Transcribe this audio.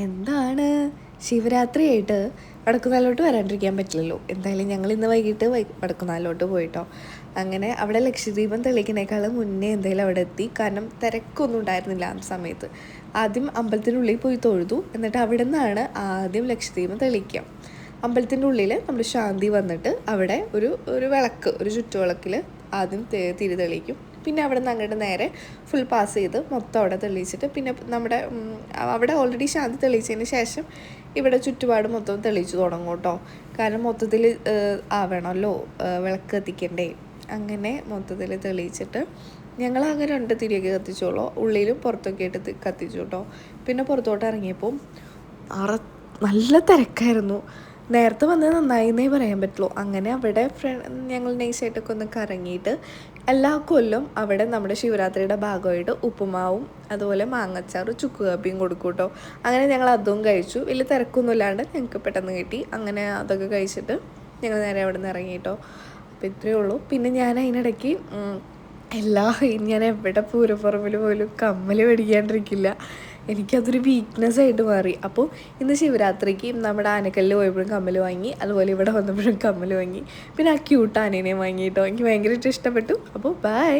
എന്താണ് ശിവരാത്രിയായിട്ട് വടക്കുന്നാലോട്ട് വരാണ്ടിരിക്കാൻ പറ്റില്ലല്ലോ. എന്തായാലും ഞങ്ങൾ ഇന്ന് വൈകിട്ട് വടക്കുന്നാലോട്ട് പോയിട്ടോ. അങ്ങനെ അവിടെ ലക്ഷദ്വീപം തെളിയിക്കണേക്കാളും മുന്നേ എന്തായാലും അവിടെ എത്തി. കാരണം തിരക്കൊന്നും ഉണ്ടായിരുന്നില്ല ആ സമയത്ത്. ആദ്യം അമ്പലത്തിനുള്ളിൽ പോയി തൊഴുതു. എന്നിട്ട് അവിടെ നിന്നാണ് ആദ്യം ലക്ഷദ്വീപം തെളിയിക്കുക. അമ്പലത്തിൻ്റെ ഉള്ളിൽ നമ്മൾ ശാന്തി വന്നിട്ട് അവിടെ ഒരു വിളക്ക്, ഒരു ചുറ്റുവിളക്കിൽ ആദ്യം തിരി തെളിയിക്കും. പിന്നെ അവിടെ നിന്ന് അങ്ങോട്ട് നേരെ ഫുൾ പാസ് ചെയ്ത് മൊത്തം അവിടെ തെളിയിച്ചിട്ട് പിന്നെ നമ്മുടെ അവിടെ ഓൾറെഡി ശാന്തി തെളിയിച്ചതിന് ശേഷം ഇവിടെ ചുറ്റുപാട് മൊത്തം തെളിയിച്ച് തുടങ്ങും കേട്ടോ. കാരണം മൊത്തത്തിൽ ആവണമല്ലോ, വിളക്ക് കത്തിക്കണ്ടേ. അങ്ങനെ മൊത്തത്തിൽ തെളിയിച്ചിട്ട് ഞങ്ങളാകെ 2 തിരിയൊക്കെ കത്തിച്ചോളൂ. ഉള്ളിലും പുറത്തൊക്കെ ആയിട്ട് കത്തിച്ചു കേട്ടോ. പിന്നെ പുറത്തോട്ട് ഇറങ്ങിയപ്പോൾ നല്ല തിരക്കായിരുന്നു. നേരത്തെ വന്നത് നന്നായിന്നേ പറയാൻ പറ്റുള്ളൂ. അങ്ങനെ അവിടെ ഞങ്ങൾ നൈസായിട്ടൊക്കെ ഒന്ന് കറങ്ങിയിട്ട് എല്ലാ കൊല്ലം അവിടെ നമ്മുടെ ശിവരാത്രിയുടെ ഭാഗമായിട്ട് ഉപ്പുമാവും അതുപോലെ മാങ്ങച്ചാറും ചുക്ക് കാപ്പിയും കൊടുക്കും കേട്ടോ. അങ്ങനെ ഞങ്ങൾ അതും കഴിച്ചു. വലിയ തിരക്കൊന്നും ഇല്ലാണ്ട് ഞങ്ങൾക്ക് പെട്ടെന്ന് കിട്ടി. അങ്ങനെ അതൊക്കെ കഴിച്ചിട്ട് ഞങ്ങൾ നേരെ അവിടെ നിന്ന് ഇറങ്ങി കേട്ടോ. അപ്പോൾ ഇത്രയേ ഉള്ളൂ. പിന്നെ ഞാൻ അതിനിടയ്ക്ക് ഞാൻ എവിടെ പൂരപ്പുറമ്പിൽ പോലും കമ്മൽ മേടിക്കാണ്ടിരിക്കില്ല. എനിക്കതൊരു വീക്ക്നെസ്സായിട്ട് മാറി. അപ്പോൾ ഇന്ന് ശിവരാത്രിക്ക് നമ്മുടെ ആനക്കല്ലിൽ പോയപ്പോഴും കമ്മൽ വാങ്ങി, അതുപോലെ ഇവിടെ വന്നപ്പോഴും കമ്മൽ വാങ്ങി. പിന്നെ ആ ക്യൂട്ട് ആനേനെയും വാങ്ങി കേട്ടോ. എനിക്ക് ഭയങ്കരമായിട്ട് ഇഷ്ടപ്പെട്ടു. അപ്പോൾ ബൈ.